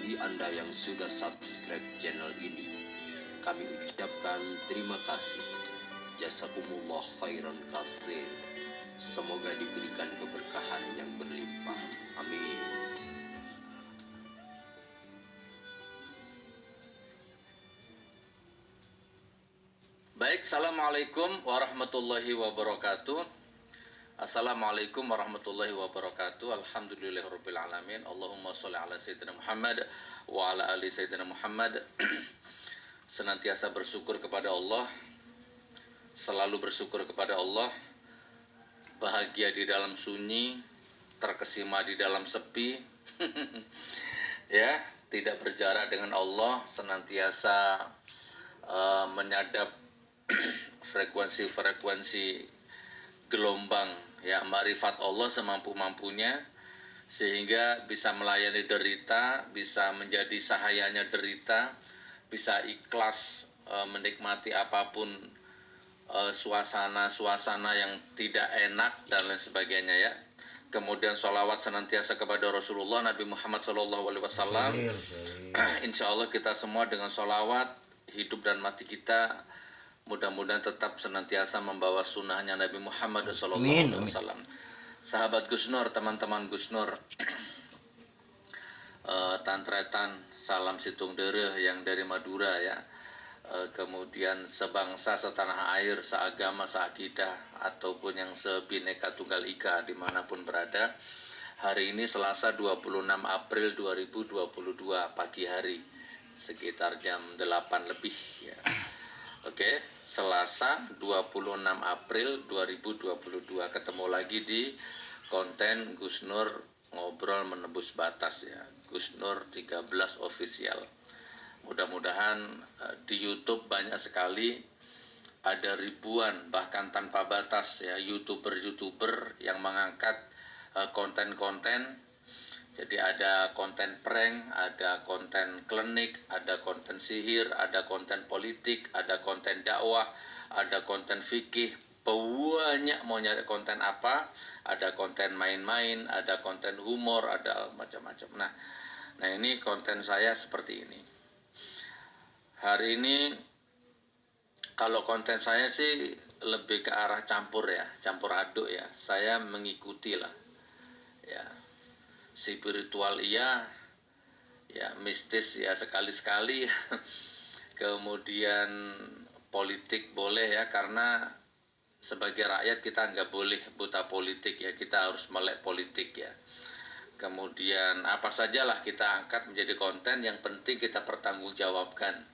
bagi Anda yang sudah subscribe channel ini, kami ucapkan terima kasih. Jazakumullah khairan katsir. Semoga diberikan keberkahan yang berlimpah. Amin. Baik, assalamualaikum warahmatullahi wabarakatuh. Assalamualaikum warahmatullahi wabarakatuh. Alhamdulillahirabbil alamin. Allahumma sholli ala sayyidina Muhammad wa ala ali sayyidina Muhammad. Senantiasa bersyukur kepada Allah, selalu bersyukur kepada Allah, bahagia di dalam sunyi, terkesima di dalam sepi. Ya, tidak berjarak dengan Allah, senantiasa menyadap frekuensi-frekuensi gelombang ya makrifat Allah semampu-mampunya, sehingga bisa melayani derita, bisa menjadi sahayanya derita, bisa ikhlas menikmati apapun suasana-suasana yang tidak enak dan lain sebagainya ya. Kemudian sholawat senantiasa kepada Rasulullah Nabi Muhammad SAW. Insya Allah kita semua dengan sholawat hidup dan mati kita mudah-mudahan tetap senantiasa membawa sunnahnya Nabi Muhammad SAW. Sahabat Gus Nur, teman-teman Gus Nur, tantretan, salam situng dereh yang dari Madura ya. Kemudian sebangsa, setanah air, seagama, seakidah, ataupun yang sebineka tunggal ika dimanapun berada. Hari ini Selasa 26 April 2022 pagi hari, sekitar jam 8 lebih ya. Oke, Selasa 26 April 2022 ketemu lagi di konten Gus Nur ngobrol menembus batas ya. Gus Nur 13 official. Mudah-mudahan di YouTube banyak sekali, ada ribuan bahkan tanpa batas ya YouTuber yang mengangkat konten-konten. Jadi ada konten prank, ada konten klinik, ada konten sihir, ada konten politik, ada konten dakwah, ada konten fikih. Banyak mau nyari konten apa, ada konten main-main, ada konten humor, ada macam-macam. Nah ini konten saya seperti ini. Hari ini kalau konten saya sih lebih ke arah campur ya, campur aduk ya. Saya mengikuti lah ya. Spiritual iya, ya mistis ya sekali-sekali. Kemudian politik boleh ya, karena sebagai rakyat kita nggak boleh buta politik ya, kita harus melek politik ya. Kemudian apa sajalah kita angkat menjadi konten, yang penting kita pertanggungjawabkan.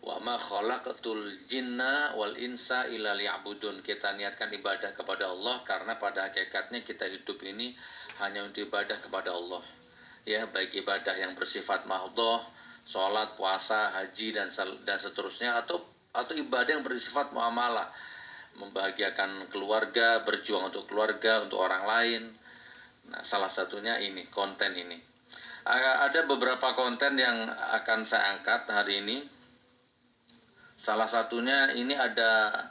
Wa ma khalaqatul jinna wal insa illa liya'budun. Kita niatkan ibadah kepada Allah, karena pada hakikatnya kita hidup ini hanya untuk ibadah kepada Allah ya, baik ibadah yang bersifat mahdhah, sholat, puasa, haji dan seterusnya, atau ibadah yang bersifat muamalah, membahagiakan keluarga, berjuang untuk keluarga, untuk orang lain. Nah, salah satunya ini, konten ini. Ada beberapa konten yang akan saya angkat hari ini. Salah satunya ini ada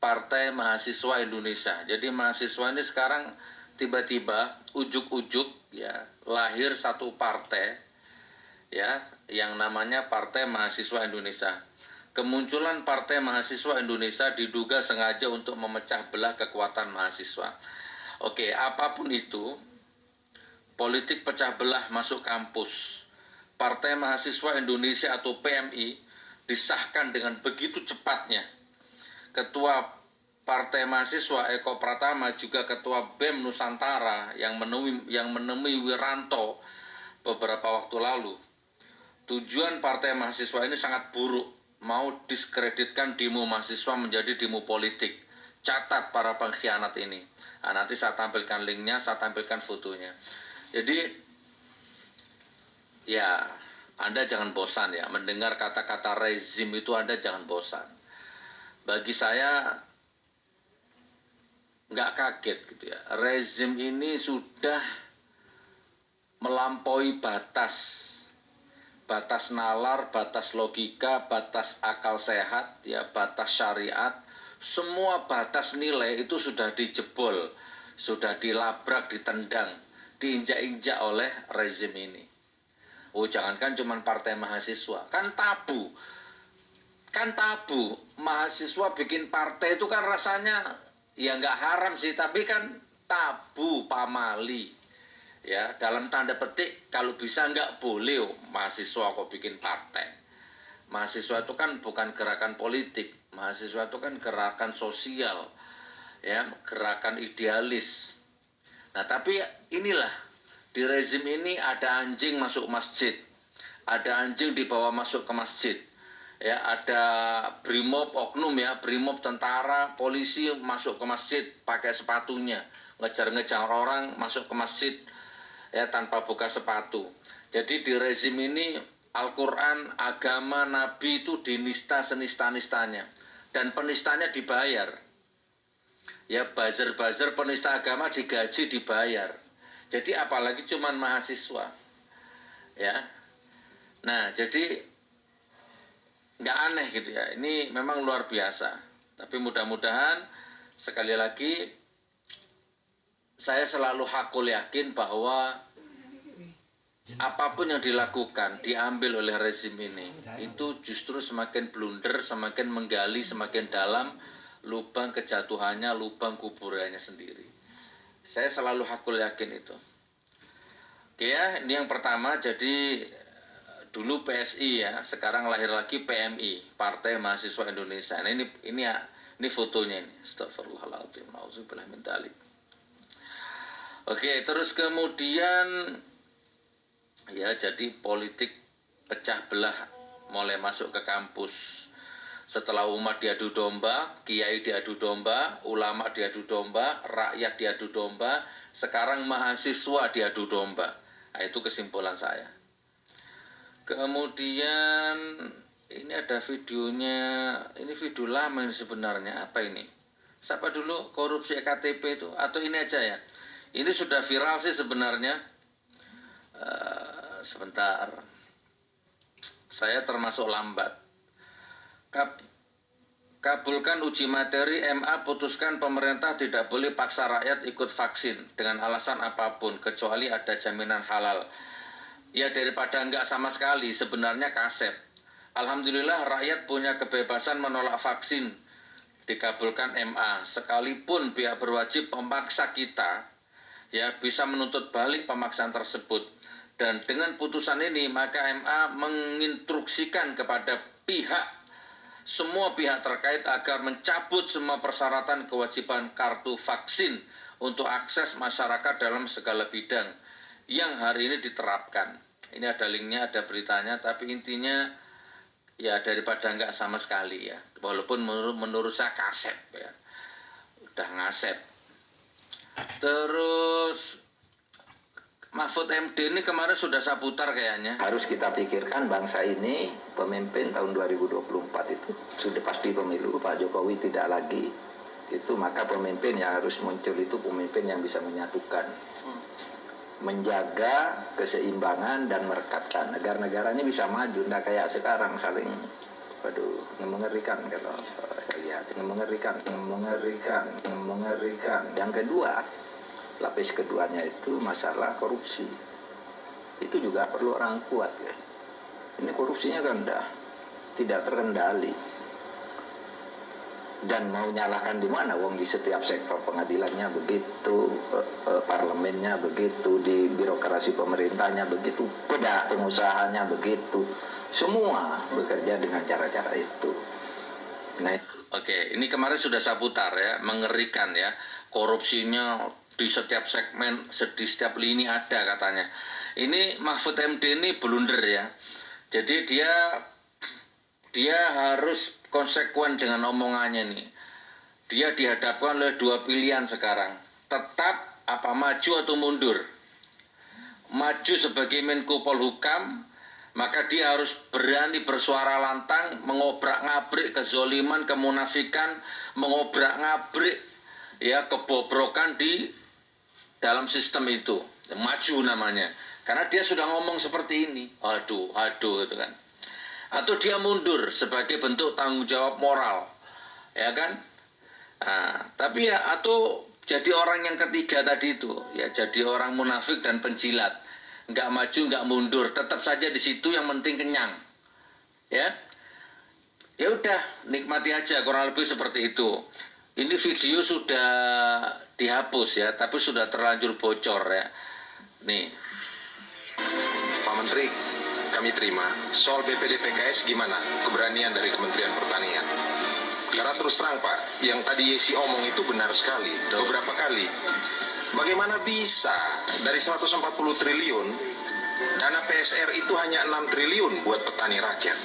Partai Mahasiswa Indonesia. Jadi mahasiswa ini sekarang tiba-tiba ujuk-ujuk ya lahir satu partai ya yang namanya Partai Mahasiswa Indonesia. Kemunculan Partai Mahasiswa Indonesia diduga sengaja untuk memecah belah kekuatan mahasiswa. Oke, apapun itu, politik pecah belah masuk kampus. Partai Mahasiswa Indonesia atau PMI disahkan dengan begitu cepatnya. Ketua Partai Mahasiswa Eko Pratama, juga Ketua BEM Nusantara yang menemui Wiranto beberapa waktu lalu. Tujuan Partai Mahasiswa ini sangat buruk, mau diskreditkan demo mahasiswa menjadi demo politik. Catat para pengkhianat ini. Nah, nanti saya tampilkan linknya, saya tampilkan fotonya. Jadi ya Anda jangan bosan ya mendengar kata-kata rezim itu, Anda jangan bosan. Bagi saya nggak kaget gitu ya. Rezim ini sudah melampaui batas nalar, batas logika, batas akal sehat, ya batas syariat. Semua batas nilai itu sudah dijebol, sudah dilabrak, ditendang, diinjak-injak oleh rezim ini. Oh, jangankan cuma partai mahasiswa, kan tabu. Kan tabu, mahasiswa bikin partai itu kan rasanya ya nggak haram sih, tapi kan tabu, pamali. Ya, dalam tanda petik kalau bisa nggak boleh mahasiswa kok bikin partai. Mahasiswa itu kan bukan gerakan politik, mahasiswa itu kan gerakan sosial, ya, gerakan idealis. Nah, tapi inilah, di rezim ini ada anjing masuk masjid, ada anjing dibawa masuk ke masjid. Ya, ada brimob oknum ya, brimob tentara, polisi masuk ke masjid pakai sepatunya, ngejar-ngejar orang masuk ke masjid ya tanpa buka sepatu. Jadi di rezim ini Al-Quran, agama, Nabi itu dinista senista-nistanya, dan penistanya dibayar. Ya, buzzer-buzzer penista agama digaji, dibayar. Jadi apalagi cuman mahasiswa. Ya. Nah, jadi nggak aneh gitu ya, ini memang luar biasa. Tapi mudah-mudahan, sekali lagi saya selalu hakul yakin bahwa apapun yang dilakukan, diambil oleh rezim ini, itu justru semakin blunder, semakin menggali, semakin dalam lubang kejatuhannya, lubang kuburannya sendiri. Saya selalu hakul yakin itu. Oke ya, ini yang pertama. Jadi dulu PSI ya, sekarang lahir lagi PMI, Partai Mahasiswa Indonesia. Nah, ini fotonya ini. Astagfirullahaladzim, auzubillah min dzalik. Oke, terus kemudian ya, jadi politik pecah belah mulai masuk ke kampus. Setelah umat diadu domba, kiai diadu domba, ulama diadu domba, rakyat diadu domba, sekarang mahasiswa diadu domba. Nah, itu kesimpulan saya. Kemudian ini ada videonya, ini video lama ini sebenarnya. Apa ini? Siapa dulu korupsi EKTP itu? Atau ini aja ya? Ini sudah viral sih sebenarnya. Sebentar, saya termasuk lambat. Kabulkan uji materi, MA putuskan pemerintah tidak boleh paksa rakyat ikut vaksin dengan alasan apapun kecuali ada jaminan halal. Ya, daripada enggak sama sekali, sebenarnya kasep. Alhamdulillah rakyat punya kebebasan menolak vaksin, dikabulkan MA. Sekalipun pihak berwajib memaksa kita, ya, bisa menuntut balik pemaksaan tersebut. Dan dengan putusan ini, maka MA menginstruksikan kepada semua pihak terkait agar mencabut semua persyaratan kewajiban kartu vaksin untuk akses masyarakat dalam segala bidang yang hari ini diterapkan. Ini ada linknya, ada beritanya, tapi intinya ya daripada enggak sama sekali ya, walaupun menurut saya kasep ya, udah ngasep. Terus Mahfud MD ini kemarin sudah saya putar kayaknya. Harus kita pikirkan bangsa ini, pemimpin tahun 2024 itu sudah pasti pemilu, Pak Jokowi tidak lagi. Itu maka pemimpin yang harus muncul itu pemimpin yang bisa menyatukan, menjaga keseimbangan dan merekatkan negara-negara ini bisa maju. Tidak kayak sekarang saling, waduh, mengerikan kalau saya lihat, mengerikan. Yang kedua, lapis keduanya itu masalah korupsi. Itu juga perlu orang kuat ya. Ini korupsinya kan tidak terkendali. Dan mau nyalahkan di mana? Wong di setiap sektor pengadilannya begitu, parlemennya begitu, di birokrasi pemerintahnya begitu, pengusahanya begitu. Semua bekerja dengan cara-cara itu. Nah, oke, ini kemarin sudah saya putar ya, mengerikan ya. Korupsinya di setiap segmen, di setiap lini ada katanya. Ini Mahfud MD ini blunder ya. Jadi dia harus konsekuen dengan omongannya nih. Dia dihadapkan oleh dua pilihan sekarang. Tetap apa maju atau mundur. Maju sebagai Menko Polhukam, maka dia harus berani bersuara lantang, mengobrak-ngabrik kezoliman, kemunafikan, mengobrak-ngabrik ya kebobrokan di dalam sistem itu. Maju namanya. Karena dia sudah ngomong seperti ini. Aduh gitu kan. Atau dia mundur sebagai bentuk tanggung jawab moral, ya kan? Nah, tapi ya atau jadi orang yang ketiga tadi itu, ya jadi orang munafik dan penjilat. nggak maju, nggak mundur, tetap saja di situ, yang penting kenyang. Ya, ya udah, nikmati aja, kurang lebih seperti itu. Ini video sudah dihapus ya, tapi sudah terlanjur bocor ya. Nih. Pak Menteri, kami terima. Soal BPD PKS gimana? Keberanian dari Kementerian Pertanian. Karena terus terang Pak, yang tadi Yesi omong itu benar sekali, beberapa kali. Bagaimana bisa dari 140 triliun, dana PSR itu hanya 6 triliun buat petani rakyat.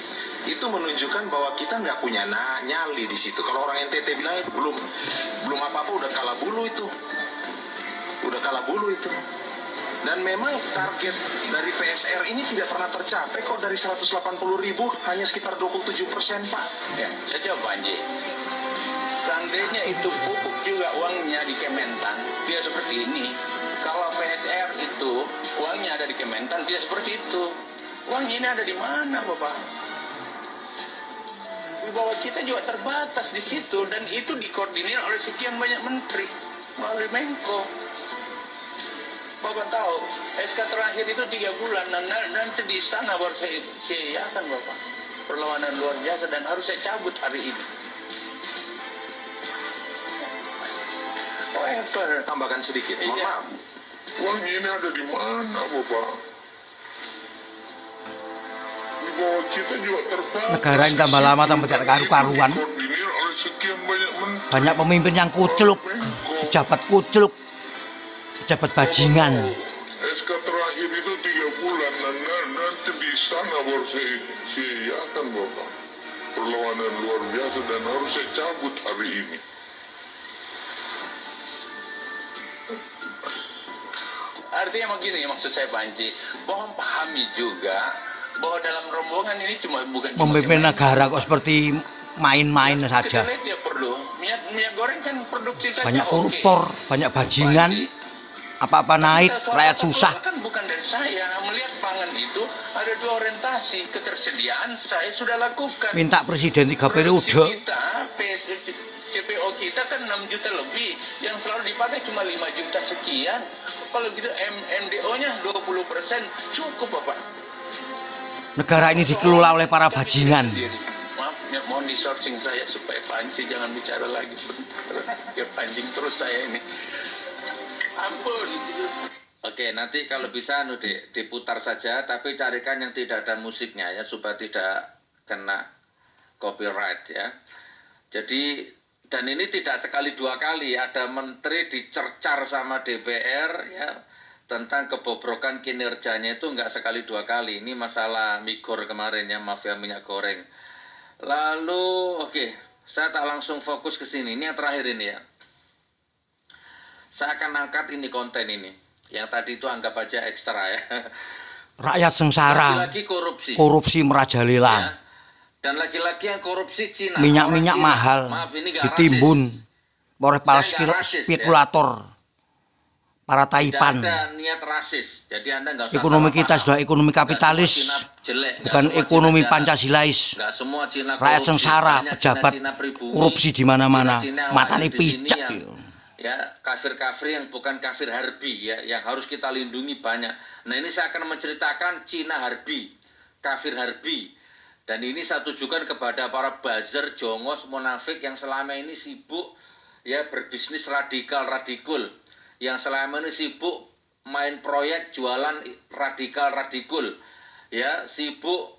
Itu menunjukkan bahwa kita nggak punya nyali di situ. Kalau orang NTT bilang itu belum apa-apa, udah kalah bulu itu. Udah kalah bulu itu. Dan memang target dari PSR ini tidak pernah tercapai kok. Dari 180.000 hanya sekitar 27%, Pak. Ya, saya jawab Panji. Seandainya itu pupuk juga uangnya di Kementan, dia seperti ini. Kalau PSR itu uangnya ada di Kementan, dia seperti itu. Uangnya ini ada di mana, Bapak? Di bawah kita juga terbatas di situ, dan itu dikoordinir oleh sekian banyak menteri melalui Menko. Bapak tahu, SK terakhir itu 3 bulan, dan nanti di sana baru saya iakan Bapak. Perlawanan luar biasa, dan harus saya cabut hari ini. Whatever. Tambahkan sedikit, mohon maaf. Uang ini ada di mana, Bapak? Di bawah kita juga terbatas. Negara ini tambah lama tambah tidak karu-karuan. Koordinir oleh sekian banyak menteri. Banyak pemimpin yang kucluk, pejabat kucluk, pejabat bajingan. SK terakhir itu 3 bulan, dan nanti di sana baru saya iakan, Bapak. Perlawanan luar biasa, dan harus saya cabut hari ini. Artinya begini, maksud saya Panji, mohon pahami juga bahwa dalam rombongan ini bukan Memimpin negara kok seperti main-main kita saja. lihat ya perlu minyak goreng kan produksi saja Banyak oke. koruptor, banyak bajingan, apa-apa naik, rakyat susah. Kan bukan dari saya melihat pangan itu ada 2 orientasi, ketersediaan saya sudah lakukan. Minta presiden 3 Produksi periode. kita, CPO kita kan 6 juta lebih, yang selalu dipakai cuma 5 juta sekian. Kalau gitu MDO-nya 20%, cukup Bapak. Negara ini dikelola oleh para bajingan. Maaf, ya, mohon di-sourcing saya supaya Panji jangan bicara lagi. Ya pancing terus saya ini. Ampun. Oke, nanti kalau bisa diputar saja, tapi carikan yang tidak ada musiknya ya, supaya tidak kena copyright ya. Jadi, dan ini tidak sekali 2 kali, ada menteri dicercar sama DPR ya, tentang kebobrokan kinerjanya itu nggak sekali 2 kali. Ini masalah Migor kemarin ya, mafia minyak goreng. Lalu, oke, saya tak langsung fokus ke sini. Ini yang terakhir ini ya. Saya akan angkat ini konten ini. Yang tadi itu anggap aja ekstra ya. Rakyat sengsara, Lagi-lagi korupsi. korupsi merajalela. Ya. Dan lagi-lagi yang korupsi Cina. Minyak-minyak Orang Cina. mahal Maaf, ini nggak ditimbun oleh para Saya nggak rasis, spekulator, para Tidak taipan. ada niat rasis. Jadi Anda nggak usah Ekonomi salah kita paham. sudah ekonomi Nggak semua kapitalis, Cina jelek, nggak bukan semua ekonomi Cina jahat. Pancasilais. Nggak semua Cina Rakyat korupsi. sengsara, Banyak pejabat Cina pribumi, korupsi di mana-mana, Cina-Cina yang matanya lahir di sini picek. ya kafir-kafir yang bukan kafir harbi ya, yang harus kita lindungi banyak. Nah ini saya akan menceritakan Cina harbi, kafir harbi. Dan ini saya tujukan kepada para buzzer, jongos, munafik yang selama ini sibuk ya berbisnis radikal, yang selama ini sibuk main proyek jualan radikal, ya sibuk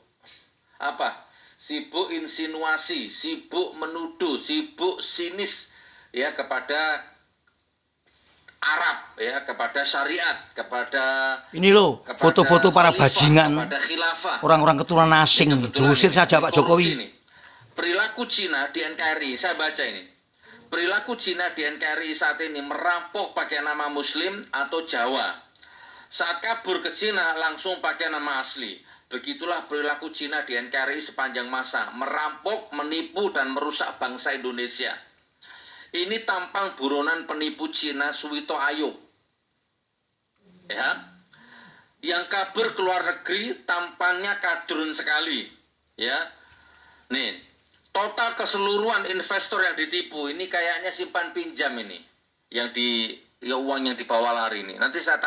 apa? Sibuk insinuasi, sibuk menuduh, sibuk sinis ya kepada Arab ya, kepada syariat, kepada Ini loh, foto-foto para khalifah, bajingan, kepada khilafah. orang-orang keturunan asing, diusir saja Pak Jokowi. Ini. Perilaku Cina di NKRI, saya baca ini. Perilaku Cina di NKRI saat ini merampok pakai nama Muslim atau Jawa. Saat kabur ke Cina langsung pakai nama asli. Begitulah perilaku Cina di NKRI sepanjang masa, merampok, menipu dan merusak bangsa Indonesia. Ini tampang buronan penipu Cina Suwito Ayub. Ya. Yang kabur ke luar negeri tampangnya kadrun sekali. Ya. Nih, total keseluruhan investor yang ditipu ini kayaknya simpan pinjam ini. Yang uang yang dibawa lari ini. Nanti saya